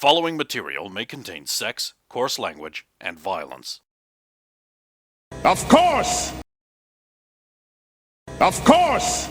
following material may contain sex, coarse language, and violence. Of course! Of course!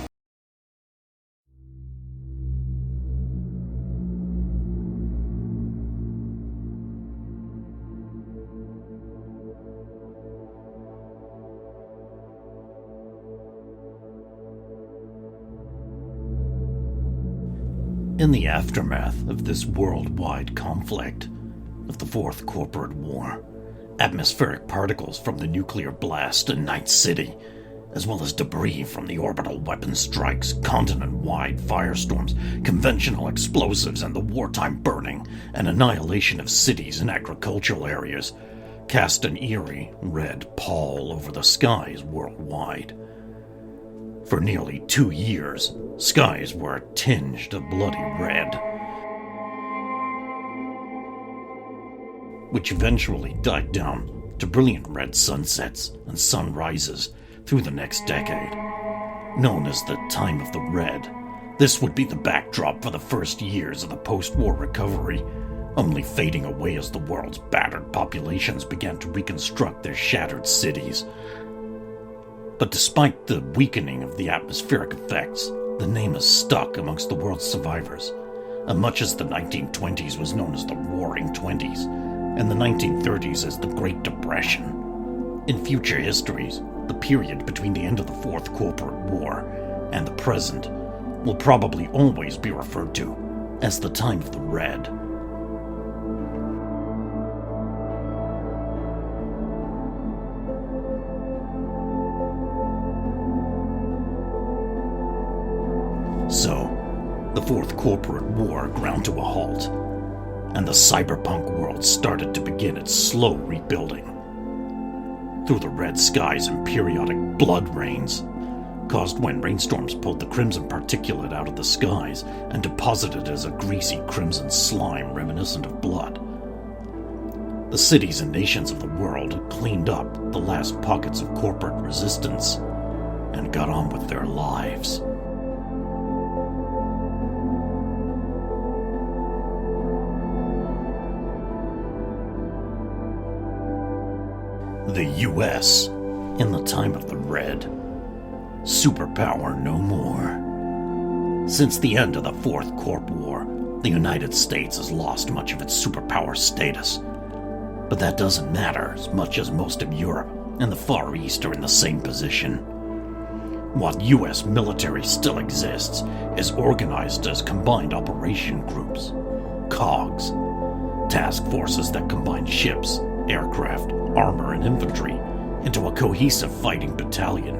In the aftermath of this worldwide conflict, of the Fourth Corporate War, atmospheric particles from the nuclear blast in Night City, as well as debris from the orbital weapon strikes, continent-wide firestorms, conventional explosives, and the wartime burning and annihilation of cities and agricultural areas, cast an eerie red pall over the skies worldwide. For nearly 2 years, skies were tinged a bloody red, which eventually died down to brilliant red sunsets and sunrises through the next decade. Known as the Time of the Red, this would be the backdrop for the first years of the post-war recovery, only fading away as the world's battered populations began to reconstruct their shattered cities. But despite the weakening of the atmospheric effects, the name is stuck amongst the world's survivors, much as the 1920s was known as the Roaring Twenties, and the 1930s as the Great Depression. In future histories, the period between the end of the Fourth Corporate War and the present will probably always be referred to as the Time of the Red. So, the Fourth Corporate War ground to a halt, and the cyberpunk world started to begin its slow rebuilding. Through the red skies and periodic blood rains, caused when rainstorms pulled the crimson particulate out of the skies and deposited it as a greasy crimson slime reminiscent of blood. The cities and nations of the world had cleaned up the last pockets of corporate resistance and got on with their lives. The U.S., in the Time of the Red. Superpower no more. Since the end of the Fourth Corp War, the United States has lost much of its superpower status. But that doesn't matter as much as most of Europe and the Far East are in the same position. What U.S. military still exists is organized as Combined Operation Groups, COGs, task forces that combine ships, aircraft, armor, and infantry into a cohesive fighting battalion.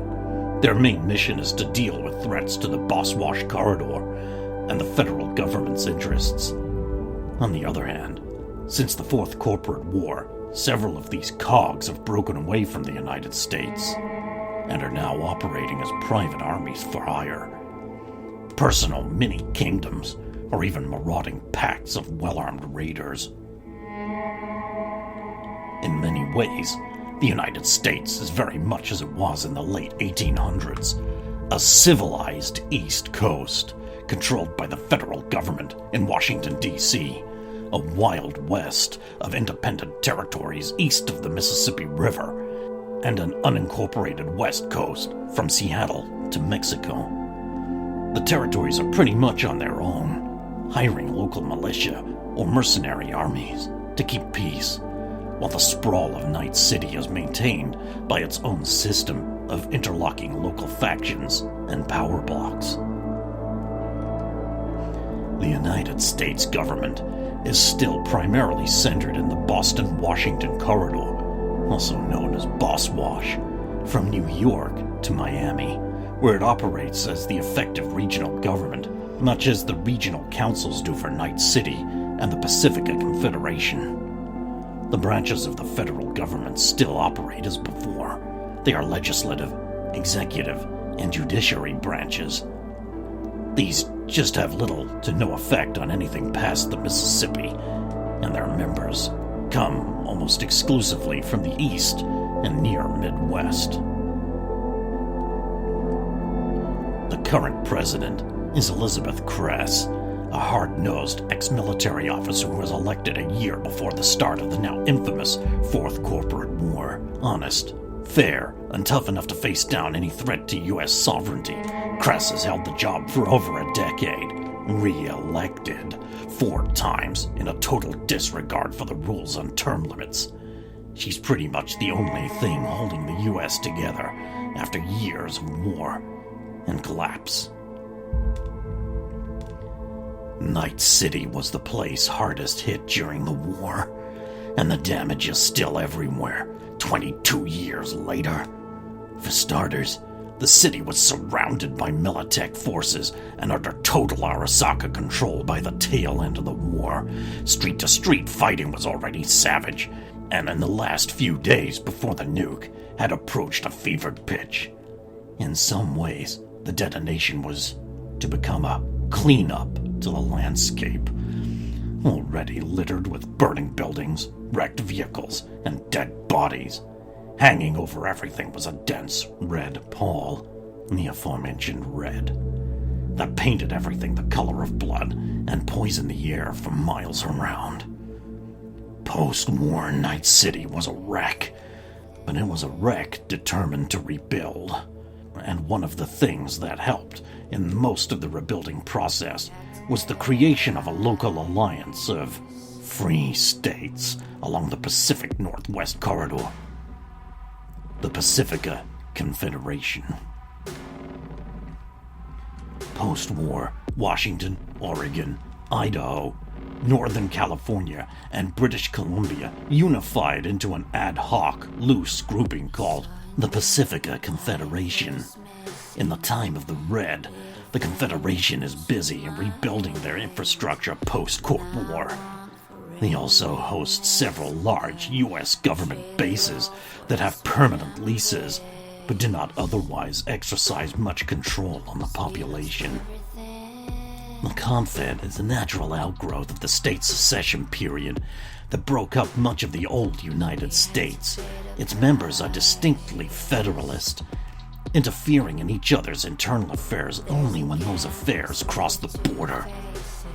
Their main mission is to deal with threats to the Boss-Wash Corridor and the federal government's interests. On the other hand, since the Fourth Corporate War, several of these COGs have broken away from the United States and are now operating as private armies for hire, personal mini-kingdoms, or even marauding packs of well-armed raiders. In many ways, the United States is very much as it was in the late 1800s, a civilized East Coast, controlled by the federal government in Washington, D.C., a wild west of independent territories east of the Mississippi River, and an unincorporated west coast from Seattle to Mexico. The territories are pretty much on their own, hiring local militia or mercenary armies to keep peace, while the sprawl of Night City is maintained by its own system of interlocking local factions and power blocks. The United States government is still primarily centered in the Boston-Washington corridor, also known as Boss-Wash, from New York to Miami, where it operates as the effective regional government, much as the regional councils do for Night City and the Pacifica Confederation. The branches of the federal government still operate as before. They are legislative, executive, and judiciary branches. These just have little to no effect on anything past the Mississippi, and their members come almost exclusively from the East and near Midwest. The current president is Elizabeth Kress, a hard-nosed ex-military officer who was elected a year before the start of the now infamous Fourth Corporate War. Honest, fair, and tough enough to face down any threat to U.S. sovereignty, Kress has held the job for over a decade. Re-elected 4 times in a total disregard for the rules and term limits. She's pretty much the only thing holding the U.S. together after years of war and collapse. Night City was the place hardest hit during the war, and the damage is still everywhere, 22 years later. For starters, the city was surrounded by Militech forces and under total Arasaka control by the tail end of the war. Street-to-street fighting was already savage, and in the last few days before the nuke had approached a fevered pitch. In some ways, the detonation was to become a cleanup to the landscape, already littered with burning buildings, wrecked vehicles, and dead bodies. Hanging over everything was a dense red pall, the aforementioned red, that painted everything the color of blood and poisoned the air for miles around. Post-war Night City was a wreck, but it was a wreck determined to rebuild. And one of the things that helped in most of the rebuilding process was the creation of a local alliance of free states along the Pacific Northwest Corridor. The Pacifica Confederation. Post-war, Washington, Oregon, Idaho, Northern California, and British Columbia unified into an ad hoc, loose grouping called the Pacifica Confederation. In the time of the Red, the Confederation is busy in rebuilding their infrastructure post-Cold War. They also host several large U.S. government bases that have permanent leases, but do not otherwise exercise much control on the population. The Confed is a natural outgrowth of the state's secession period that broke up much of the old United States. Its members are distinctly federalist, interfering in each other's internal affairs only when those affairs cross the border.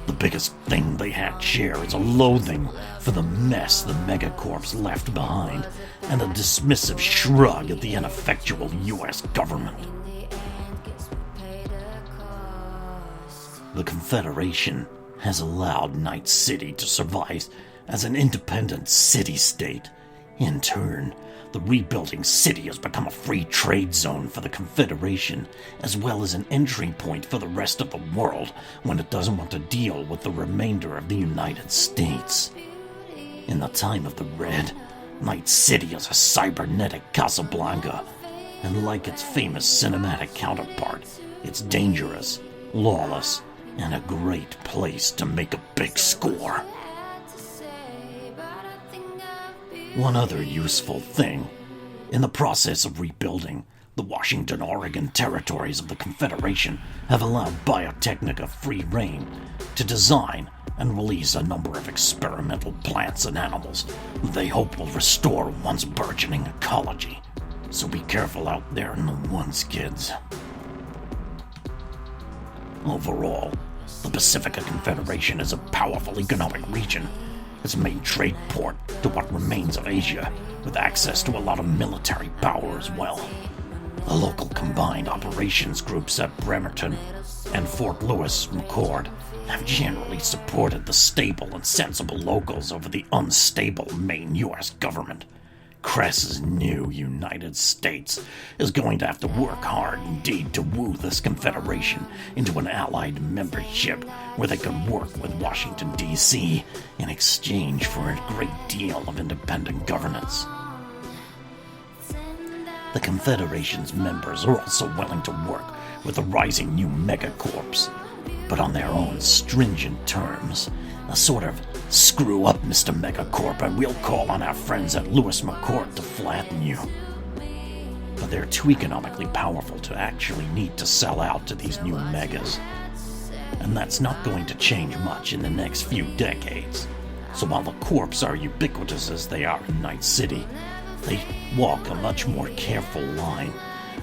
The biggest thing they had share is a loathing for the mess the megacorps left behind, and a dismissive shrug at the ineffectual U.S. government. The Confederation has allowed Night City to survive as an independent city-state. In turn, the rebuilding city has become a free trade zone for the Confederation, as well as an entry point for the rest of the world when it doesn't want to deal with the remainder of the United States. In the time of the Red, Night City is a cybernetic Casablanca, and like its famous cinematic counterpart, it's dangerous, lawless, and a great place to make a big score. One other useful thing. In the process of rebuilding, the Washington-Oregon territories of the Confederation have allowed Biotechnica free rein to design and release a number of experimental plants and animals they hope will restore one's burgeoning ecology. So be careful out there in the woods, kids. Overall, the Pacifica Confederation is a powerful economic region. It's a main trade port to what remains of Asia, with access to a lot of military power as well. The local combined operations groups at Bremerton and Fort Lewis McCord have generally supported the stable and sensible locals over the unstable main U.S. government. Kress's new United States is going to have to work hard indeed to woo this confederation into an allied membership where they can work with Washington, D.C. in exchange for a great deal of independent governance. The Confederation's members are also willing to work with the rising new megacorps, but on their own stringent terms. A sort of screw up, Mr. Megacorp, and we'll call on our friends at Lewis McCord to flatten you. But they're too economically powerful to actually need to sell out to these new megas. And that's not going to change much in the next few decades. So while the corps are ubiquitous as they are in Night City, they walk a much more careful line,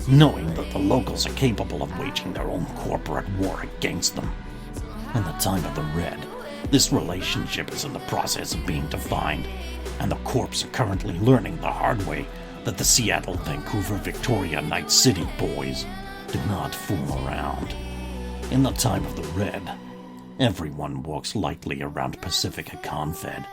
knowing that the locals are capable of waging their own corporate war against them. In the time of the Red, this relationship is in the process of being defined, and the Corps are currently learning the hard way that the Seattle, Vancouver, Victoria, Night City boys do not fool around. In the time of the Red, everyone walks lightly around Pacifica Confed.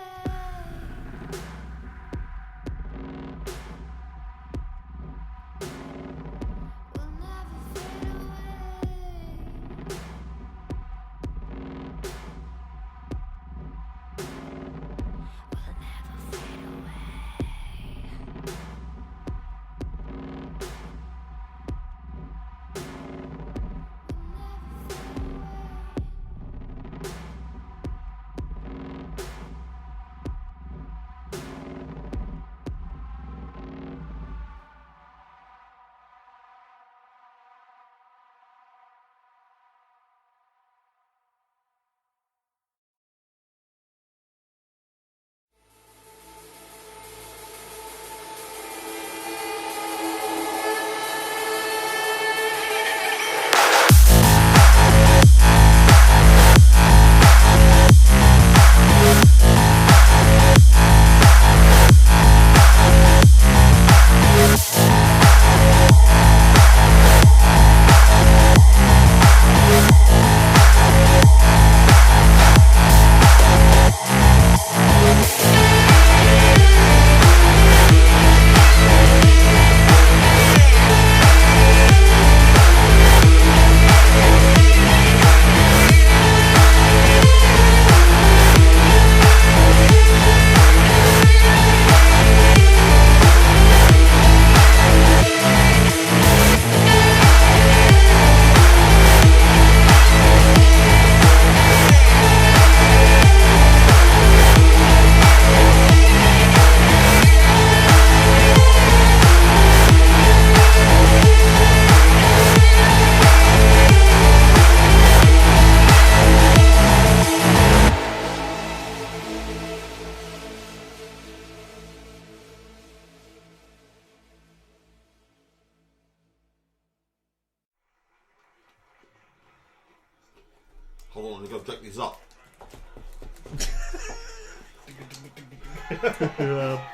Hold on, I've got to jack these up.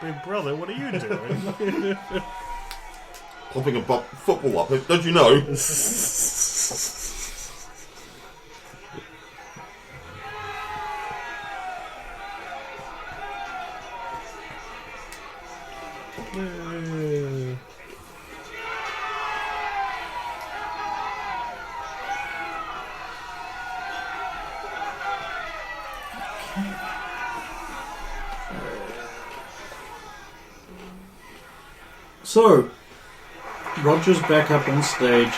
Big brother, what are you doing? Popping a football up, don't you know? So, Roger's back up on stage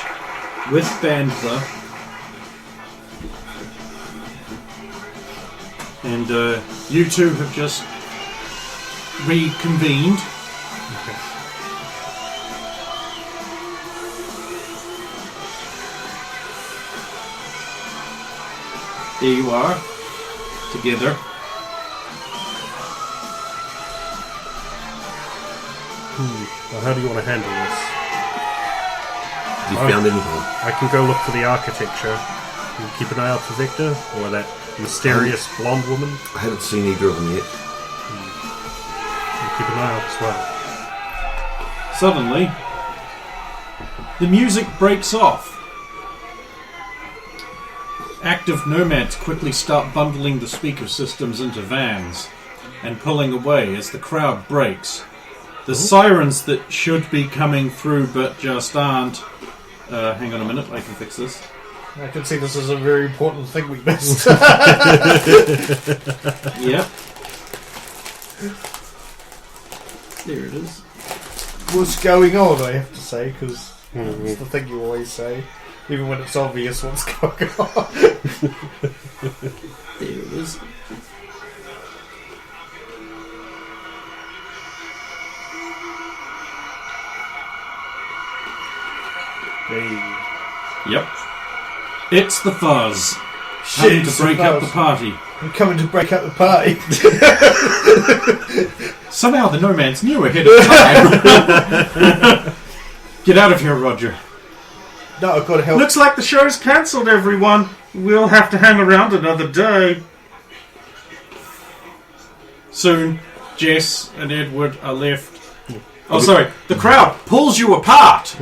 with Bandler, and you two have just reconvened. Okay. There you are, together. Well, how do you want to handle this? Have you found anything? I can go look for the architecture. Can you keep an eye out for Victor? Or that mysterious blonde woman? I haven't seen either of them yet. You keep an eye out as well. Suddenly, the music breaks off. Active nomads quickly start bundling the speaker systems into vans and pulling away as the crowd breaks. The sirens that should be coming through but just aren't. Hang on a minute, I can fix this. I can see this is a very important thing we missed. Yep. There it is. What's going on, I have to say, because it's the thing you always say, even when it's obvious what's going on. There it is. Yep. It's the Fuzz. Coming to break up the party. I'm coming to break up the party. Somehow the nomads knew ahead of time. Get out of here, Roger. No, I've got to help. Looks like the show's cancelled, everyone. We'll have to hang around another day. Soon, Jess and Edward are left. Oh, sorry. The crowd pulls you apart.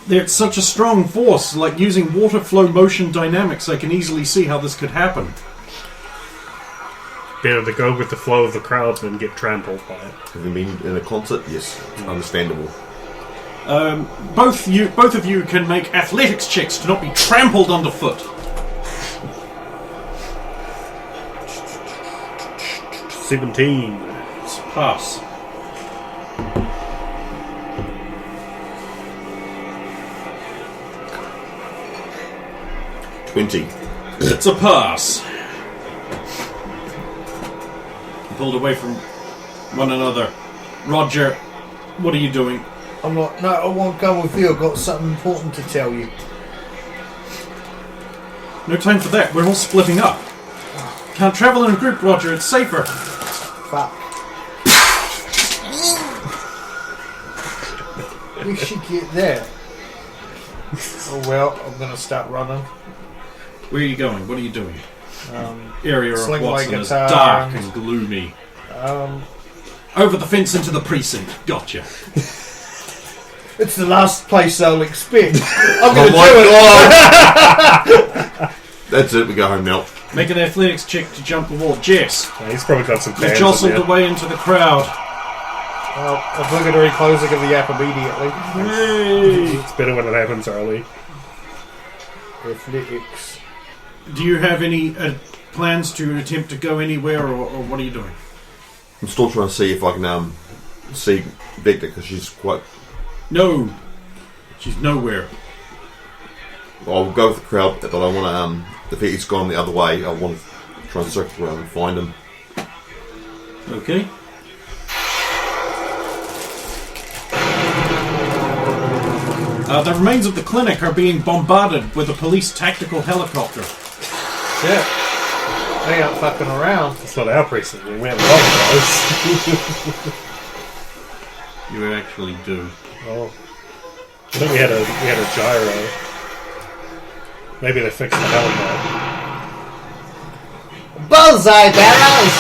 They're such a strong force, like using water flow motion dynamics. I can easily see how this could happen. Better to go with the flow of the crowd than get trampled by it. Have you been in a concert? Yes, understandable. Both of you can make athletics checks to not be trampled underfoot. 17. It's a pass. It's a pass. Pulled away from one another. Roger, what are you doing? I'm not. No, I won't come with you. I've got something important to tell you. No time for that. We're all splitting up. Can't travel in a group, Roger. It's safer. Fuck. We should get there. Oh well, I'm gonna start running. Where are you going? What are you doing? Area of sling my Watson is guitar dark and- and gloomy. Over the fence into the precinct. Gotcha. It's the last place I'll expect. I'm Oh gonna my do it. god! That's it, we go home now. Make an athletics check to jump the wall. Jess, Yeah, he's probably got some you fans in jostled there. away into the crowd. Obligatory closing of the app immediately. It's better when it happens early. Athletics. Do you have any plans to attempt to go anywhere, or what are you doing? I'm still trying to see if I can see Victor, because she's quite... No. She's nowhere. I'll go with the crowd, but I want to... if he's gone the other way, I want to try and circle around and find him. Okay. The remains of the clinic are being bombarded with a police tactical helicopter. Shit. They aren't fucking around. It's not our precinct. We have a lot of those. You actually do. Oh. I think we had a gyro. Maybe they fixed the helmet. Bullseye barrels!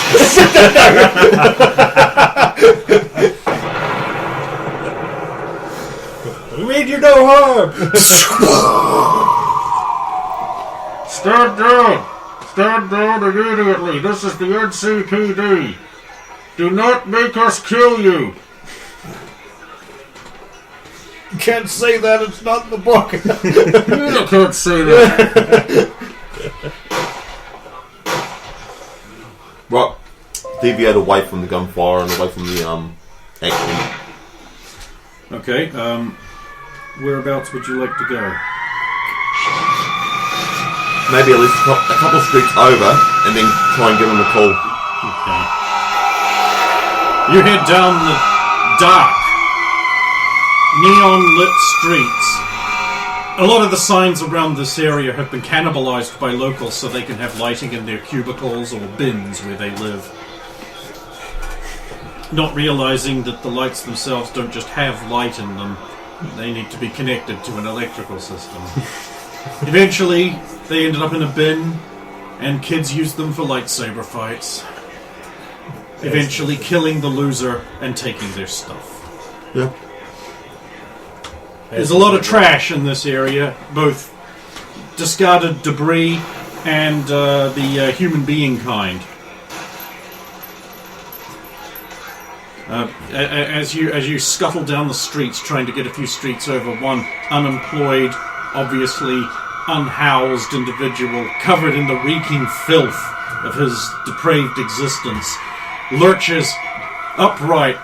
We made you no harm! Stand down! Stand down immediately! This is the NCPD! Do not make us kill you! You can't say that, it's not in the book. You can't say that! Right. Deviate away from the gunfire and away from the action. Okay, whereabouts would you like to go? Maybe at least a couple streets over, and then try and give him a call. Okay. You head down the dark, neon-lit streets. A lot of the signs around this area have been cannibalized by locals so they can have lighting in their cubicles or bins where they live. Not realizing that the lights themselves don't just have light in them, they need to be connected to an electrical system. Eventually, they ended up in a bin, and kids used them for lightsaber fights. Eventually killing the loser and taking their stuff. Yeah. There's a lot of trash in this area, both discarded debris and the human being kind. As you scuttle down the streets, trying to get a few streets over, one unemployed, obviously unhoused individual, covered in the reeking filth of his depraved existence, lurches upright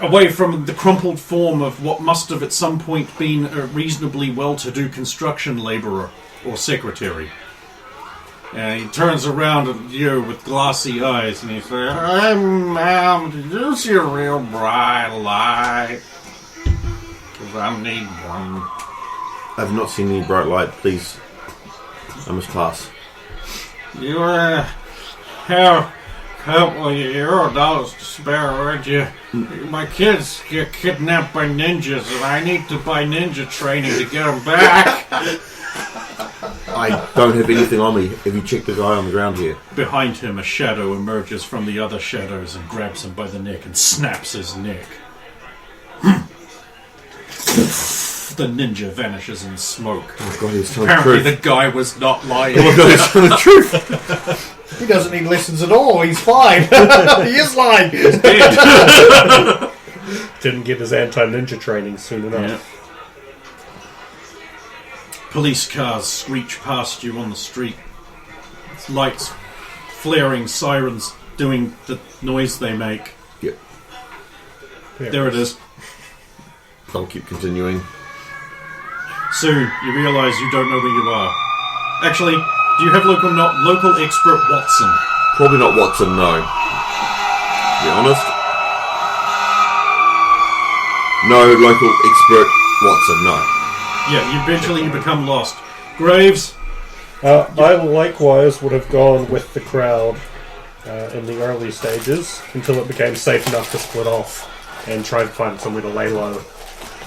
away from the crumpled form of what must have at some point been a reasonably well-to-do construction labourer or secretary. And he turns around at you with glassy eyes and he says, "Hey, ma'am, did you see a real bright light? 'Cause I need one." I've not seen any bright light, please. I must pass. You, how couple of $1 to spare, aren't you? My kids get kidnapped by ninjas, and I need to buy ninja training to get them back. I don't have anything on me. Have you checked the guy on the ground here? Behind him, a shadow emerges from the other shadows and grabs him by the neck and snaps his neck. The ninja vanishes in smoke. Oh God, he's telling Apparently the truth. the guy was not lying. Oh my God, he's telling the truth. He doesn't need lessons at all. He's fine. He is lying. Didn't get his anti-ninja training soon enough. Yeah. Police cars screech past you on the street. It's lights flaring, sirens doing the noise they make. Yep. There it is. I'll keep continuing. Soon, you realise you don't know where you are. Actually, do you have local expert Watson? Probably not Watson, no. To be honest. No local expert Watson, no. Yeah, eventually you become lost. Graves? I likewise would have gone with the crowd in the early stages until it became safe enough to split off and try to find somewhere to lay low,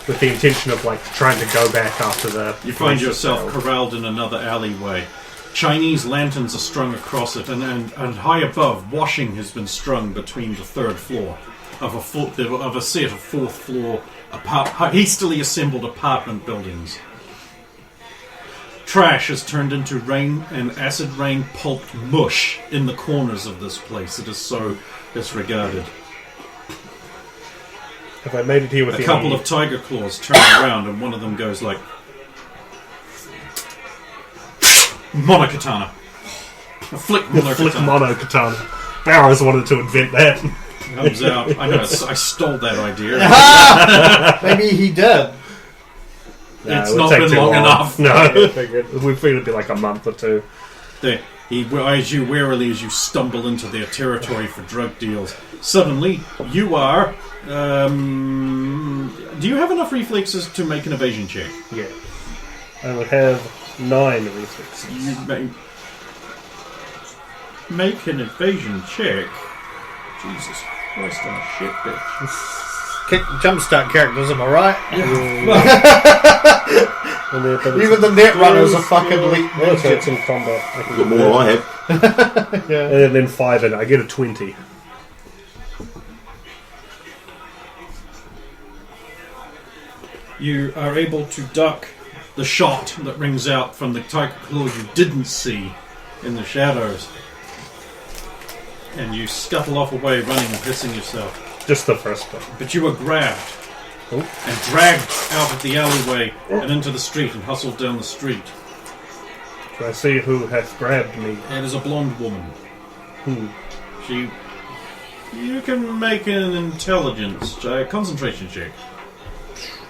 with the intention of trying to go back after the... You find yourself corralled in another alleyway. Chinese lanterns are strung across it, and high above, washing has been strung between the third floor of a set of fourth floor hastily assembled apartment buildings. Trash has turned into rain and acid rain pulped mush in the corners of this place. It is so disregarded. Have I made it here with A couple of tiger claws turn around, and one of them goes like Monokatana. A flick monokatana. Barrows wanted to invent that. Comes out. I stole that idea. Maybe he did. It's not been long enough. No, we figured it'd be like a month or two. He eyes you warily as you stumble into their territory for drug deals. Suddenly, you are... do you have enough reflexes to make an evasion check? Yeah. I would have 9 reflexes. You make an evasion check. Jesus Christ, I'm a shit bitch. Jumpstart characters, am I right? Even the net runners are fucking elite. Well, it's in combat. I can Got more than I have. Yeah. And then 5 in it. I get a 20. You are able to duck the shot that rings out from the tiger claw you didn't see in the shadows. And you scuttle off away, running and pissing yourself. Just the first one. But you were grabbed and dragged out of the alleyway and into the street and hustled down the street. Do I see who hath grabbed me? It is a blonde woman. You can make an intelligence concentration check.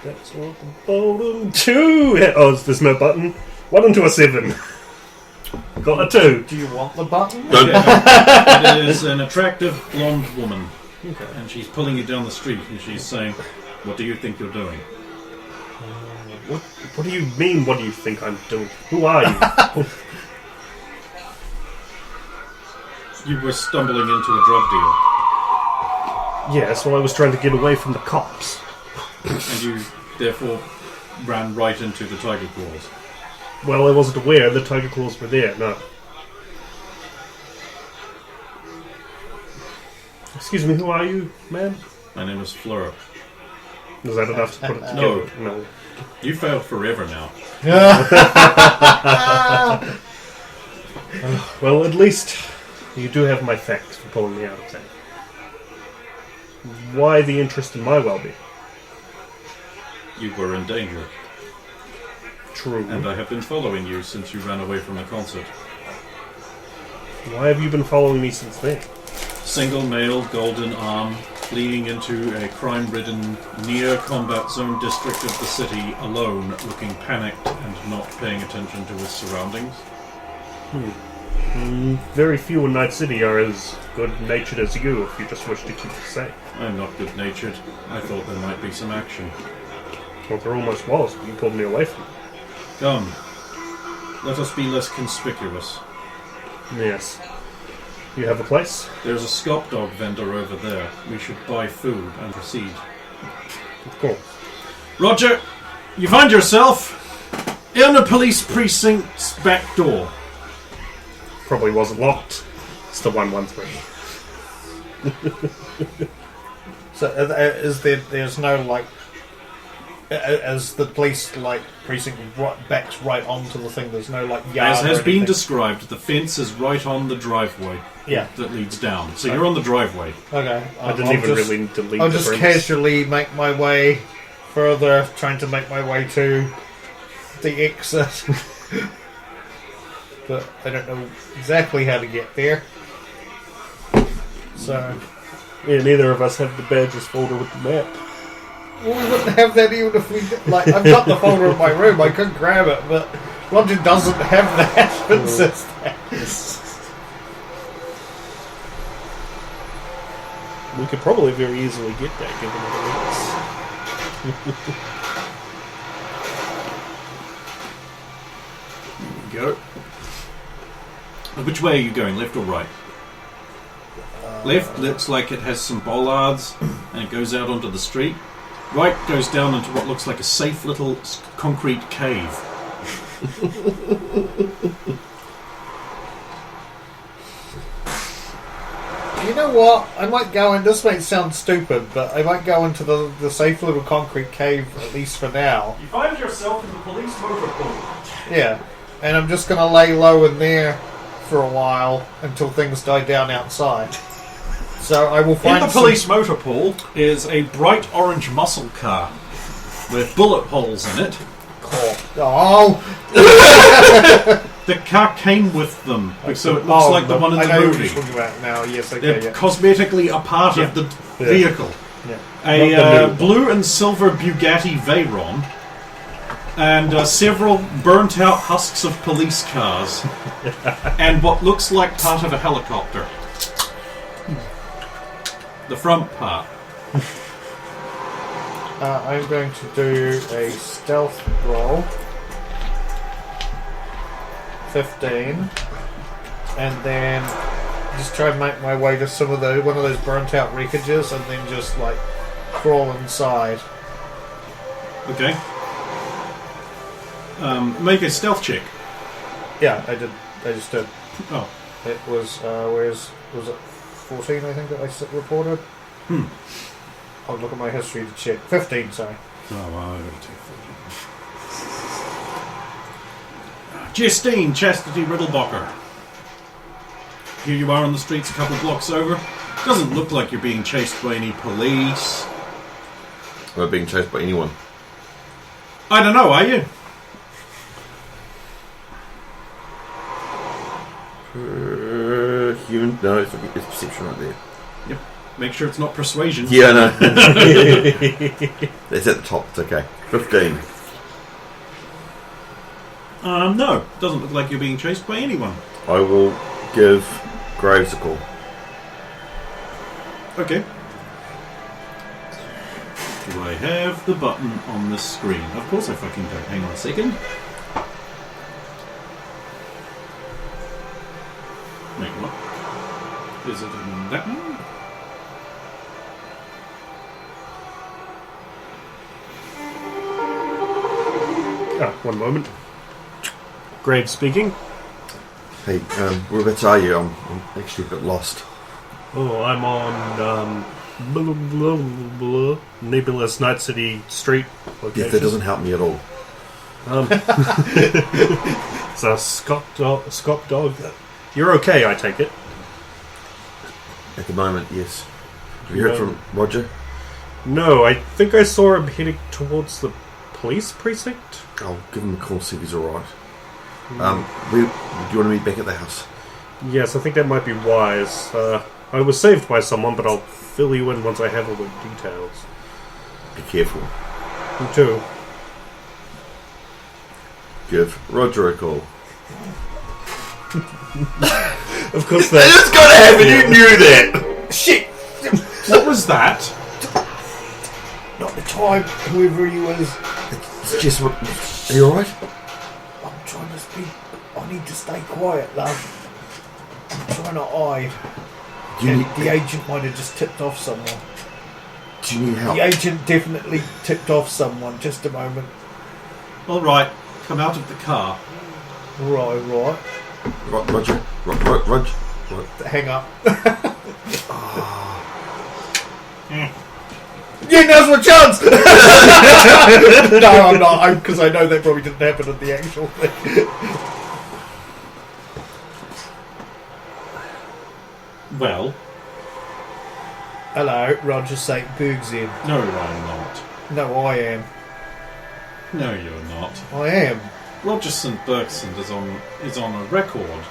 That's what the bottom 2. Oh, there's no button. 1 into a 7. Got a 2. Do you want the button? It is an attractive blonde woman. Okay. And she's pulling you down the street and she's saying, "What do you think you're doing?" What do you mean, what do you think I'm doing? Who are you? You were stumbling into a drug deal. Yes, well, I was trying to get away from the cops. And you, therefore, ran right into the tiger claws. Well, I wasn't aware the tiger claws were there, no. Excuse me, who are you, ma'am? My name is Fleur. Is that enough to put it together? No. You failed forever now. Well, at least you do have my facts for pulling me out of that. Why the interest in my well-being? You were in danger. True. And I have been following you since you ran away from the concert. Why have you been following me since then? Single male, golden arm, fleeing into a crime-ridden, near-combat zone district of the city, alone, looking panicked and not paying attention to his surroundings. Very few in Night City are as good-natured as you if you just wish to keep it safe. I'm not good-natured. I thought there might be some action. Well, there almost was, but you pulled me away from it. Come. Let us be less conspicuous. Yes. You have a place? There's a Scop Dog vendor over there. We should buy food and proceed. Cool. Roger, you find yourself in a police precinct's back door. Probably wasn't locked. It's the 113. So, is there's no, like... As the police, like, precinct backs right onto the thing, there's no, like, yard As has or been anything? described, the fence is right on the driveway that leads down. So you're on the driveway. Okay. I didn't even really need to leave I'll the just fence. casually make my way further, trying to make my way to the exit. But I don't know exactly how to get there. So... Yeah, neither of us have the badges folder with the map. Well, we wouldn't have that even if we... Like, I've got the folder in my room, I could grab it, but Roger doesn't have that and says that. We could probably very easily get that, given the links. Go. Which way are you going, left or right? Left looks like it has some bollards and it goes out onto the street. Right goes down into what looks like a safe little concrete cave. You know what? I might go in... This might sound stupid, but I might go into the safe little concrete cave, at least for now. You find yourself in the police motor pool. Yeah. And I'm just going to lay low in there for a while until things die down outside. So I will find In the police motor pool is a bright orange muscle car with bullet holes in it. Oh! The car came with them, so it looks like the one in I the know movie. what you're talking about now. Yes, okay, They're yeah. cosmetically a part of the vehicle. Yeah. A Not the new blue and silver Bugatti Veyron, and several burnt-out husks of police cars, and what looks like part of a helicopter. The front part. I'm going to do a stealth roll. 15. And then just try and make my way to some of one of those burnt out wreckages and then just like crawl inside. Okay. Make a stealth check. Yeah, I did. I just did. Oh. It was, was it 14 I think that I reported? I'll look at my history to check. 15, sorry. Oh, well, I gotta take 14. Justine Chastity Riddlebacher. Here you are on the streets a couple blocks over. Doesn't look like you're being chased by any police. Am I being chased by anyone? I don't know, are you? Human? No, it's perception right there. Yep. Make sure it's not persuasion. Yeah, no. It's at the top. It's okay. 15. No. Doesn't look like you're being chased by anyone. I will give Graves a call. Okay. Do I have the button on the screen? Of course I fucking don't. Hang on a second. Wait, what? Is it in that one? One moment. Graves speaking. Hey, whereabouts are you? I'm actually a bit lost. Oh, I'm on blah, blah, blah, blah, Nebulous Night City Street location. Yeah, that doesn't help me at all. It's a Scop dog. You're okay, I take it. At the moment, yes. Have you heard from Roger? No, I think I saw him heading towards the police precinct. I'll give him a call, see if he's alright. Do you want to meet back at the house? Yes, I think that might be wise. I was saved by someone, but I'll fill you in once I have all the details. Be careful. You too. Give Roger a call. Of course that. It's gotta happen, you knew that! Shit! What was that? Not the time, whoever he was. It's just... Are you alright? I'm trying to speak. I need to stay quiet, love. I'm trying to hide. The agent might have just tipped off someone. Do you need help? The agent definitely tipped off someone. Just a moment. All right, come out of the car. Right. Roger. Hang up. Yeah, now's my chance! No, I'm not, because I know that probably didn't happen at the actual thing. Well, Hello, Roger St. Burghsend. no, I'm not. No, I am. No, you're not. I am. Roger St. Burghsend is on a record,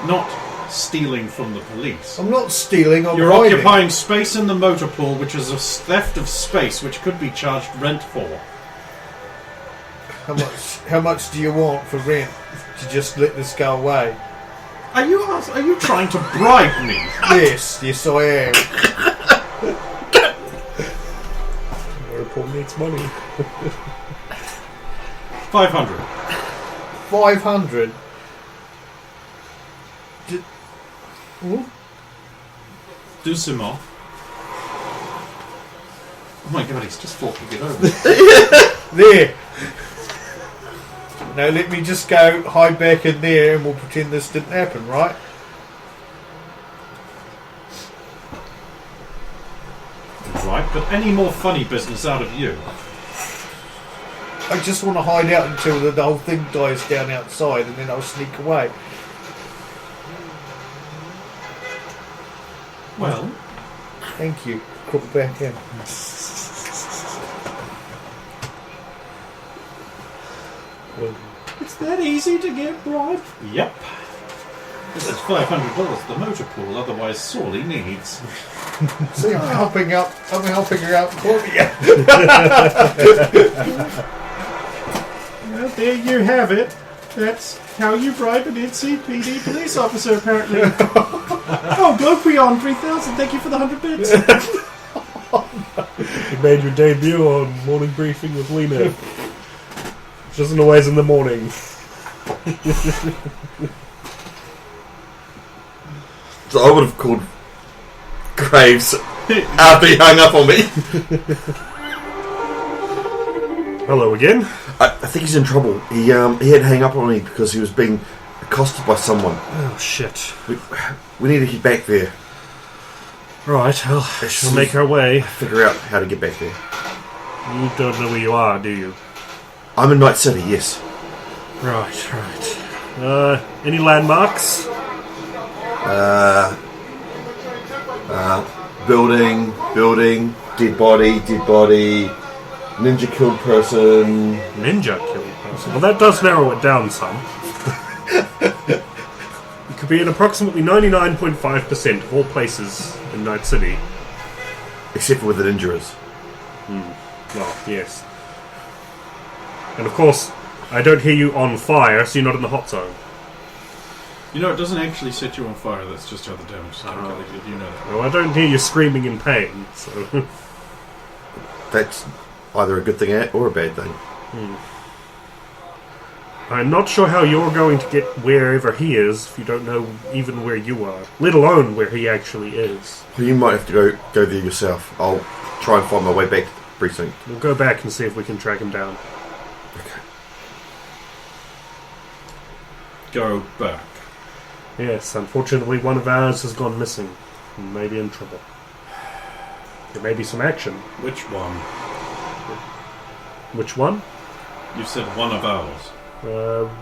not stealing from the police. I'm not stealing, I'm You're hiding. occupying space in the motor pool, which is a theft of space, which could be charged rent for. How much do you want for rent to just let this go away? Are you trying to bribe me? Yes, I am. Motor pool needs money. 500. 500. Do some more. Oh my god, he's just forking it over. There. Now let me just go hide back in there and we'll pretend this didn't happen, right? Right, but any more funny business out of you? I just want to hide out until the whole thing dies down outside and then I'll sneak away. Well, Thank you. Crawl back in. it's that easy to get bribed? Yep. This is $500 the motor pool otherwise sorely needs. See, I'm helping her out, Claudia. Well, there you have it. That's how you bribe an NCPD police officer, apparently. Oh, go beyond 3,000. Thank you for the 100 bits. You made your debut on Morning Briefing with Lena. Just always in the morning. So I would have called Graves after he hung up on me. Hello again. I think he's in trouble. He had to hang up on me because he was being accosted by someone. Oh shit. We need to get back there. Right, well, we'll make our way. Figure out how to get back there. You don't know where you are, do you? I'm in Night City, yes. Right. Any landmarks? Building, dead body, ninja killed person. Ninja killed person. Well, that does narrow it down some. It could be in approximately 99.5% of all places in Night City. Except for where the ninja is. Well, yes. And of course, I don't hear you on fire, so you're not in the hot zone. You know, it doesn't actually set you on fire. That's just how the damage is calculated. You know that. Well, I don't hear you screaming in pain, so... That's either a good thing or a bad thing. I'm not sure how you're going to get wherever he is if you don't know even where you are, let alone where he actually is. Well, you might have to go there yourself. I'll try and find my way back to the precinct. We'll go back and see if we can track him down. Okay. Go back. Yes, unfortunately one of ours has gone missing and may be in trouble. There may be some action. Which one? Which one? You said one of ours.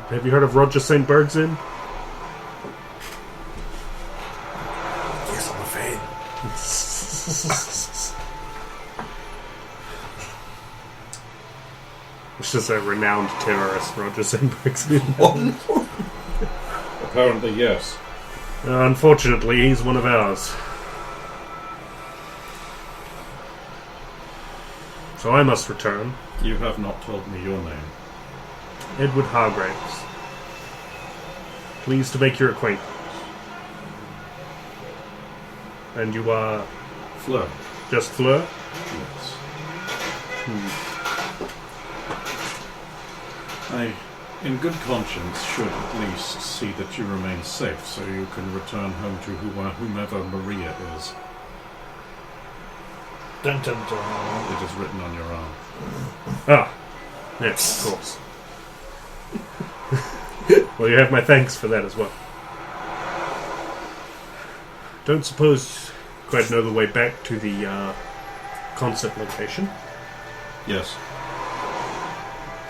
Have you heard of Roger St. Burghsend? Yes, I'm a fan. It's just a renowned terrorist, Roger St. Burghsend. Apparently, yes. Unfortunately, he's one of ours. So I must return. You have not told me your name. Edward Hargraves. Pleased to make your acquaintance. And you are Fleur. just Fleur? Yes. in good conscience, should at least see that you remain safe so you can return home to whomever Maria is. Dun, dun, dun. It is written on your arm. Ah, yes, of course. Well, you have my thanks for that as well. Don't suppose you quite know the way back to the concert location? Yes.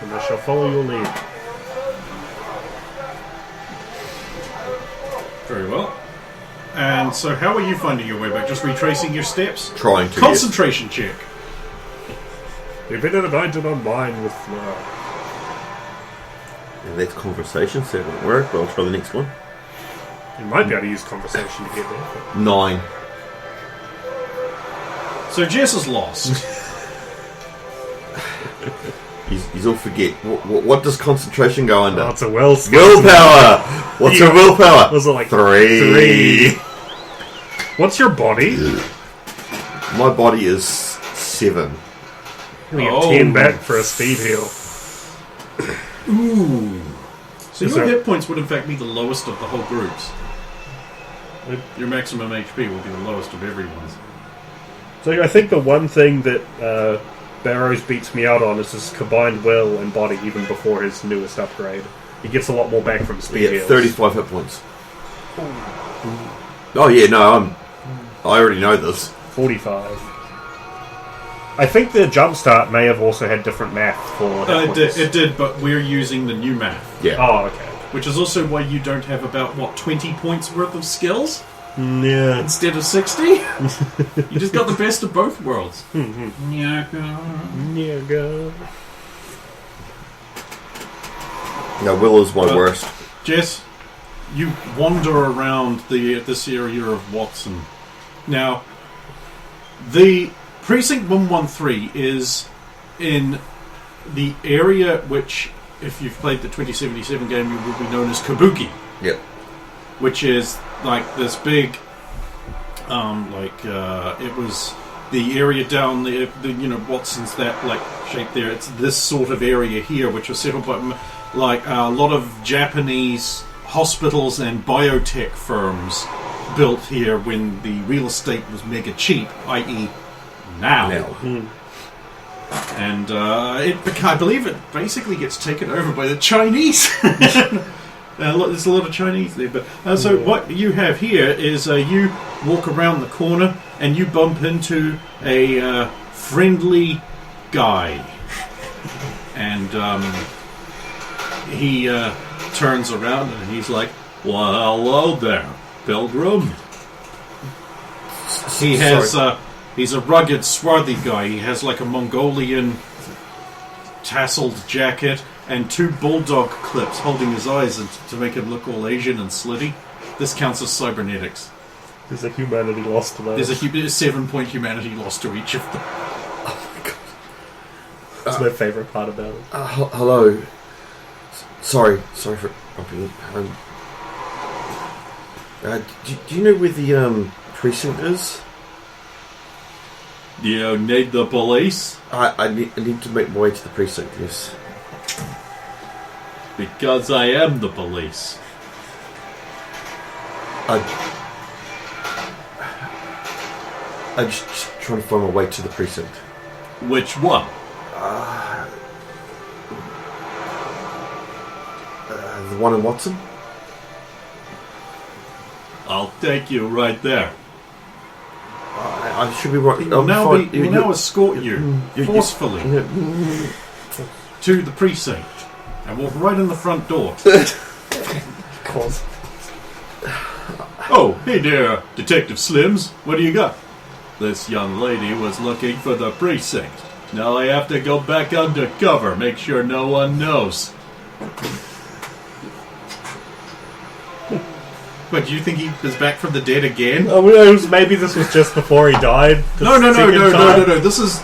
And I shall follow your lead. Very well. And so how are you finding your way back? Just retracing your steps? Trying to. Concentration check. We've been united on mine with And that conversation so it won't work, but I'll try the next one. You might be able to use conversation to get there. 9. So Jess is lost. He's all forget. What does concentration go under? Oh, it's a will skill. Willpower! What's your willpower? Was it like 3? What's your body? My body is 7. You get 10 back for a speed heal. Ooh. So Is your there- hit points would in fact be the lowest of the whole groups. Your maximum HP will be the lowest of everyone's. So I think the one thing that Barrows beats me out on is his combined will and body even before his newest upgrade. He gets a lot more back from speed Yeah, heals. 35 hit points. Oh yeah, no, I already know this. 45. I think the jumpstart may have also had different math for hit points. It did, but we're using the new math. Yeah. Oh, okay. Which is also why you don't have about, 20 points worth of skills? Yeah. Instead of 60? You just got the best of both worlds. Yeah, go. No, Will is my worst. Jess, you wander around this area of Watson. Now, the Precinct 113 is in the area which, if you've played the 2077 game, you will be known as Kabuki. Yep. Which is like this big, it was the area down the Watson's that like shape there. It's this sort of area here, which was settled by like a lot of Japanese hospitals and biotech firms built here when the real estate was mega cheap, i.e. now. And I believe it basically gets taken over by the Chinese. There's a lot of Chinese there, but so what you have here is you walk around the corner and you bump into a friendly guy, and he turns around and he's like, "Well, hello there, pilgrim." He has he's a rugged, swarthy guy. He has like a Mongolian tasseled jacket and 2 bulldog clips holding his eyes to make him look all Asian and slitty. This counts as cybernetics. There's a humanity lost to those. There's a 7-point humanity loss to each of them. That's my favourite part about it. Hello. Sorry for bumping in. Do you know where the precinct is? You need the police? I need to make my way to the precinct, yes. Because I am the police. I'm just trying to find my way to the precinct. Which one? The one in Watson? I'll take you right there. I should be right. We'll now escort you forcefully to the precinct and walk right in the front door. Of course. Oh, hey there, Detective Slims. What do you got? This young lady was looking for the precinct. Now I have to go back undercover, make sure no one knows. What, do you think he is back from the dead again? Maybe this was just before he died. No. This is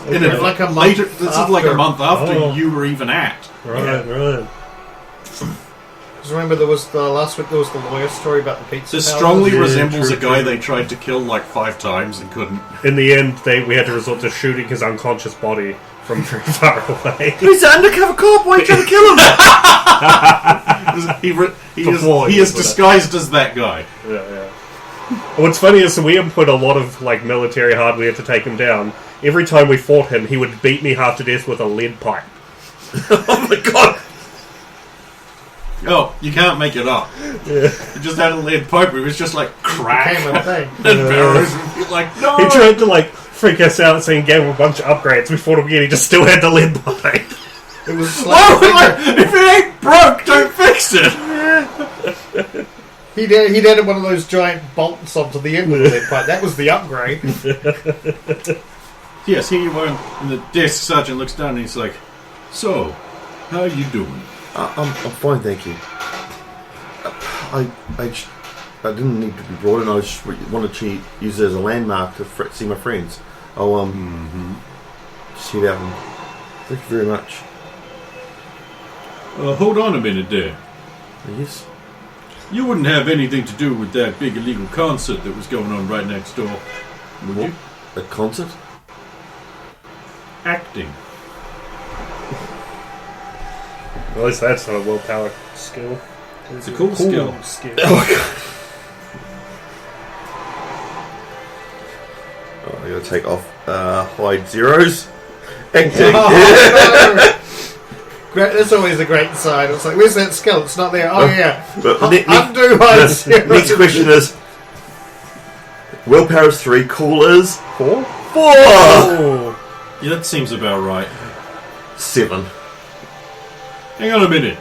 in a, like a month later. This is like a month after Oh. you were even at. Right. Just remember last week there was the lawyer story about the pizza. This palace? strongly Yeah, resembles true, a guy true. they tried to kill like 5 times and couldn't. In the end, we had to resort to shooting his unconscious body from very far away. He's an undercover cop. Why are you trying to kill him? He is disguised as that guy. Yeah. What's funny is we input a lot of like military hardware to take him down. Every time we fought him, he would beat me half to death with a lead pipe. Oh my god! Oh, you can't make it up. Yeah. He just had a lead pipe. It was just like crack. Became a thing. And barrels. And you're like, no. He tried to like freak us out, saying gave him a bunch of upgrades. We fought him again. He just still had the lead pipe. It was Oh, like if it ain't broke, don't fix it. he'd added one of those giant bolts onto the end of the lead pipe. That was the upgrade. Yes, here you are, and the desk sergeant looks down and he's like, "So, how you doing?" I'm fine, thank you. I didn't need to be brought in. I just wanted to use it as a landmark to see my friends. I'll just head out and thank you very much. Hold on a minute there. Yes. You wouldn't have anything to do with that big illegal concert that was going on right next door, would you? A concert? Acting. At least that's not a willpower skill. It's a cool skill. Oh, I gotta take off hide zeros. Acting. That's always a great sign. It's like, where's that skill? It's not there. Oh, yeah. But Undo hide zero. next question is: willpower is 3. Cool is 4? 4. Oh. Yeah, that seems about right. 7. Hang on a minute.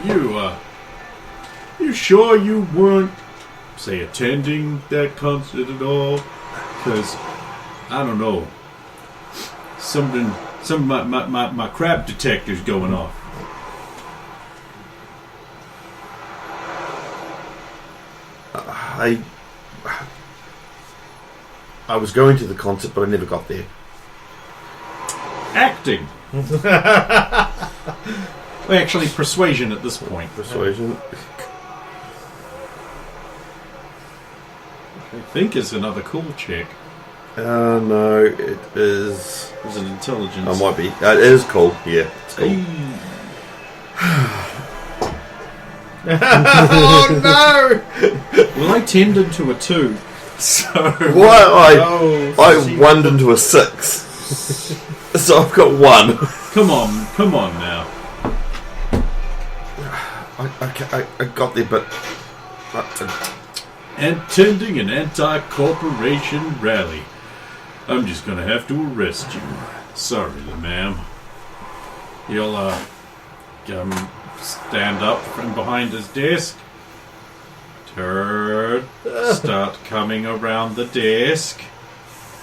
You sure you weren't, say, attending that concert at all? Because, I don't know, some of my crap detector's going off. I was going to the concert, but I never got there. Acting. Well, actually, persuasion at this point. Persuasion. I think is another cool check. No, it is. Is it intelligence? I might be. It is cool. Yeah, it's cool. Oh, no! Well, I tended to a 2. So I 1'd into a 6. So I've got 1. come on now. I got there, but Attending an anti-corporation rally. I'm just gonna have to arrest you. Sorry, ma'am. He'll stand up from behind his desk. Start coming around the desk.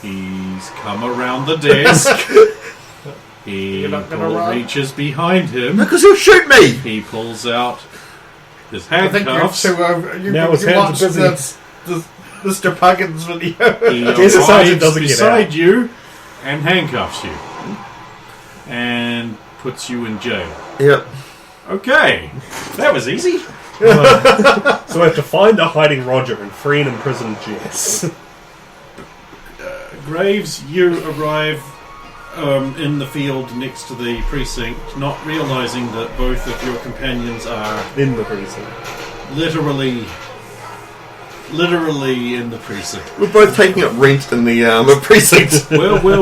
He's come around the desk. He reaches behind him. because he'll shoot me. He pulls out his I think you have handcuffs. to. Now his hands are busy. the Mr. Puggins video. He Guess the sergeant arrives doesn't get beside you and handcuffs you. And puts you in jail. Yep. Okay. That was easy. So I have to find a hiding Roger and free an imprisoned Jess. Graves, you arrive in the field next to the precinct, not realizing that both of your companions are In the precinct. literally in the precinct. We're both taking up rent in the precinct. Well, what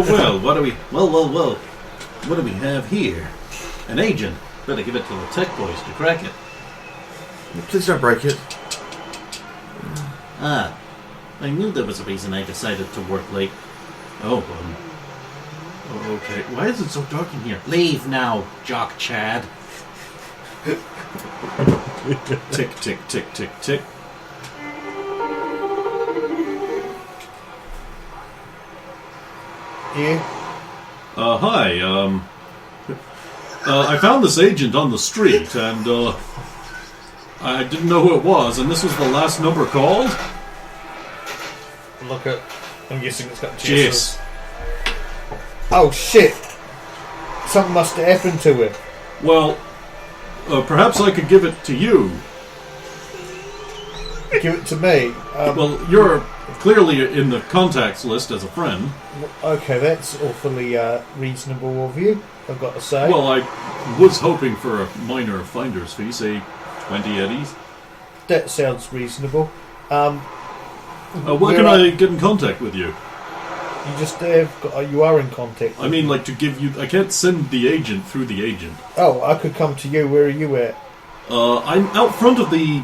do we... Well, what do we have here? An agent. Better give it to the tech boys to crack it. Please don't break it. I knew there was a reason I decided to work late. Oh, okay. Why is it so dark in here? Leave now, Jock Chad. Tick, tick, tick, tick, tick. Yeah. Hi, I found this agent on the street, and, I didn't know who it was, and this was the last number called? Look at. I'm guessing it's got Jess. Oh shit! Something must have happened to it. Well, perhaps I could give it to you. Give it to me. Well, you're clearly in the contacts list as a friend. Okay, that's awfully reasonable of you, I've got to say. Well, I was hoping for a minor finder's fee, say 20 eddies. That sounds reasonable. Where can I get in contact with you? You just you are in contact. I mean, like, to give you... I can't send the agent through the agent. Oh, I could come to you. Where are you at? I'm out front of the...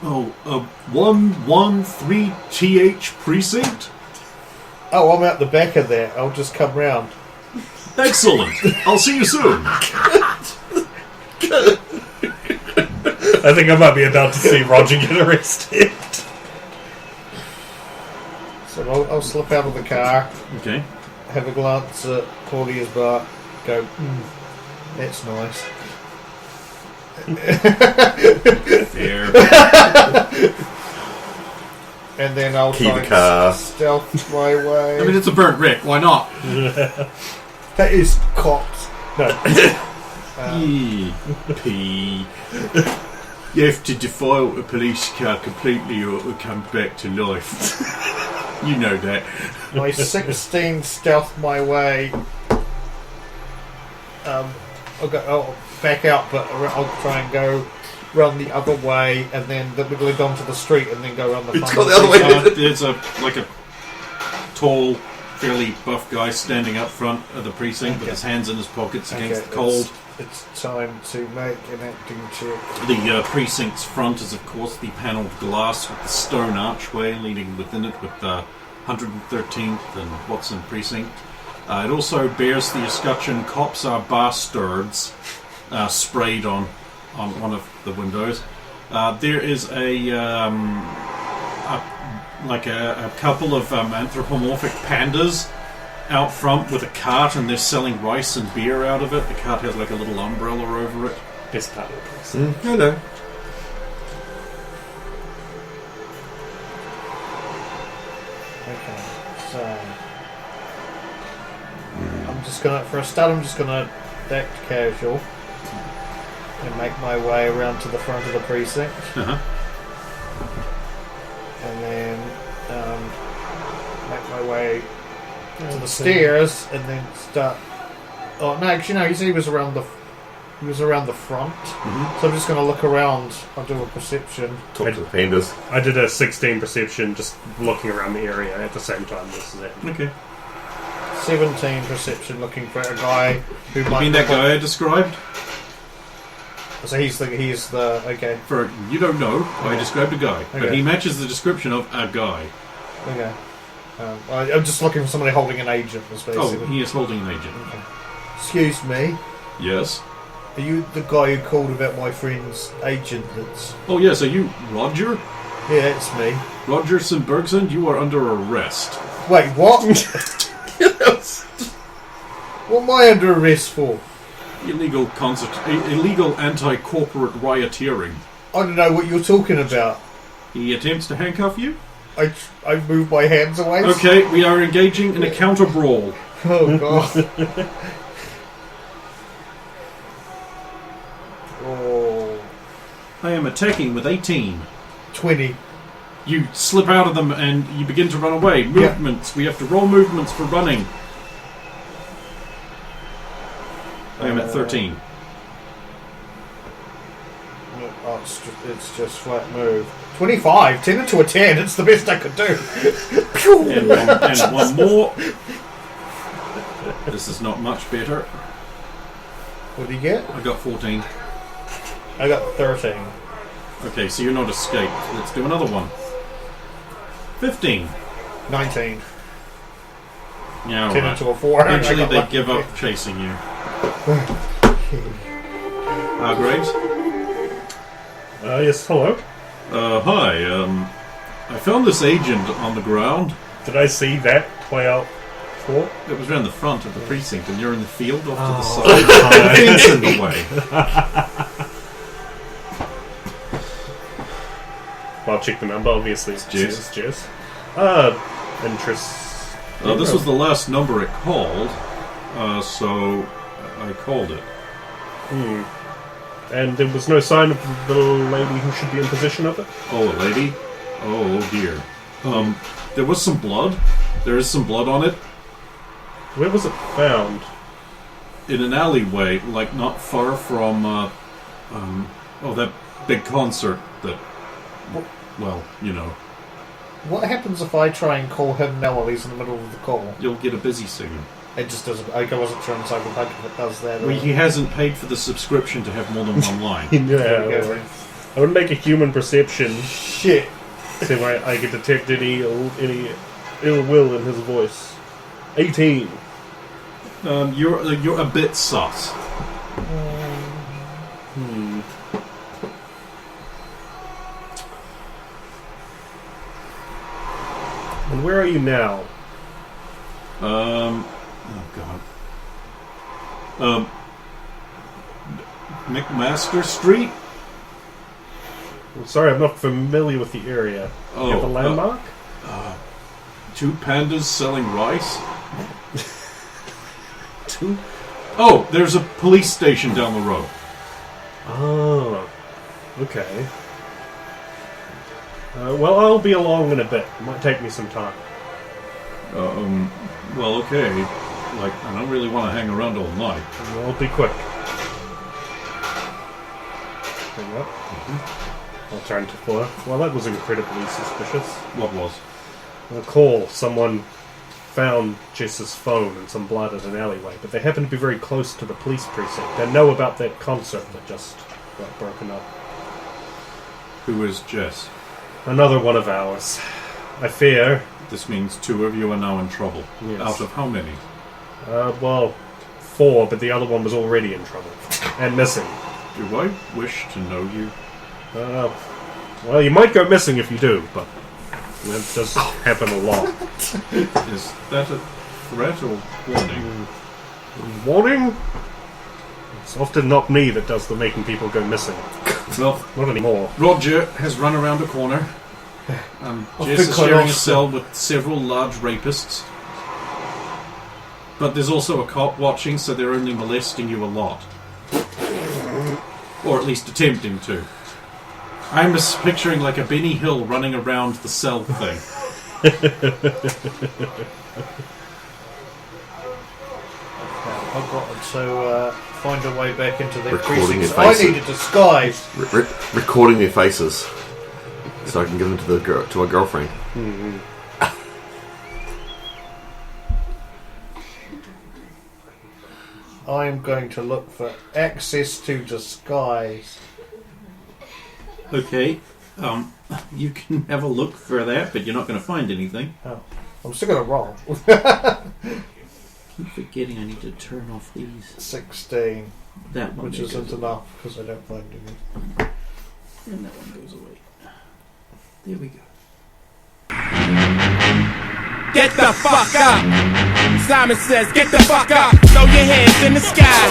113th precinct? Oh, I'm out the back of there. I'll just come round. Excellent. I'll see you soon. I think I might be about to see Roger get arrested. So I'll slip out of the car, Okay. have a glance at Claudia's bar, go, that's nice. Fair. And then I'll Key try the car. and stealth my way. I mean, it's a burnt wreck. Why not? That is cocked. No. P. You have to defile a police car completely or it will come back to life. You know that. My 16 stealth my way. I'll back out, but I'll try and go run the other way, and then we'll go onto the street, and then go around the front. It's gone the other way. There's a tall, fairly buff guy standing up front of the precinct with his hands in his pockets against the cold. It's time to make an acting check. The precinct's front is, of course, the panelled glass with the stone archway leading within it with the 113th and Watson precinct. It also bears the escutcheon "Cops are bastards" sprayed on one of the windows. There is a couple of anthropomorphic pandas out front with a cart, and they're selling rice and beer out of it. The cart has like a little umbrella over it. Best part of the place. Hello. Okay, so I'm just gonna act casual and make my way around to the front of the precinct, and then make my way to the stairs, and then start. Oh no! Actually, no. He was around the front, so I'm just going to look around. I'll do a perception. Talk to the pandas. I did a 16 perception, just looking around the area at the same time this is happening. Okay. 17 perception, looking for a guy who might. You mean that guy I described? So he's the okay. For you don't know, I described a guy, but Okay. he matches the description of a guy. Okay. I'm just looking for somebody holding an agent. Basically. Oh, he is holding an agent. Okay. Excuse me. Yes. Are you the guy who called about my friend's agent? That's Oh yes, are you Roger? yeah, it's me. Roger St. Burghsend, you are under arrest. Wait, what? What am I under arrest for? Illegal anti-corporate rioteering. I don't know what you're talking about. He attempts to handcuff you? I moved my hands away. Okay, we are engaging in a counter brawl. Oh god. Oh. I am attacking with 18. 20. You slip out of them and you begin to run away. Movements. We have to roll movements for running. I am at 13. Oh, it's just flat move. 25. 10 into a 10. It's the best I could do. And one more. This is not much better. What did you get? I got 14. I got 13. Okay, so you're not escaped. Let's do another one. 15. 19. Yeah, 10 into a 4. Eventually I got they lucky. give up chasing you. Graves? Yes, hello. Hi, I found this agent on the ground. Did I see that play out before? It was around the front of the precinct, and you're in the field off to the side. Oh. The fence in the way. I'll check the number, obviously. It's Jess. Jess. Interest. This was the last number it called, so I called it. And there was no sign of the lady who should be in possession of it? Oh, a lady? Oh dear. There was some blood. There is some blood on it. Where was it found? In an alleyway, like not far from, that big concert that, well, you know. What happens if I try and call him now while he's in the middle of the call? You'll get a busy signal. It just doesn't. I wasn't sure on Cyberpunk if it does that. Well, he hasn't paid for the subscription to have more than one line. Yeah, well, I would make a human perception. Shit. See if I can detect any ill will in his voice. 18. You're a bit sus. And where are you now? Oh god. McMaster Street? I'm sorry, I'm not familiar with the area. Oh, you have a landmark? Two pandas selling rice? Oh, there's a police station down the road. Oh, okay. Well, I'll be along in a bit. It might take me some time. Well, okay. Like, I don't really want to hang around all night. I'll be quick. Hang up. I'll turn to floor. Well, that was incredibly suspicious. What was? A call. Someone found Jess's phone and some blood at an alleyway, but they happen to be very close to the police precinct. They know about that concert that just got broken up. Who is Jess? Another one of ours. I fear. This means two of you are now in trouble. Yes. Out of how many? Well, 4, but the other one was already in trouble. And missing. Do I wish to know you? Well, you might go missing if you do, but that does happen a lot. Is that a threat or warning? Warning? It's often not me that does the making people go missing. Well, Not anymore. Roger has run around a corner. Jess is sharing a cell with several large rapists. But there's also a cop watching, so they're only molesting you a lot. Or at least attempting to. I'm just picturing like a Benny Hill running around the cell thing. I've got to find a way back into their Recording precincts. your I faces. need a disguise. Recording their faces so I can give them to a girlfriend. I'm going to look for access to disguise. Okay, you can have a look for that, but you're not going to find anything. Oh, I'm still going to roll. Keep forgetting I need to turn off these. 16, That one which goes isn't away. enough because I don't find anything. And that one goes away. There we go. Get the fuck up! Simon says, get the fuck up! Throw your hands in the sky!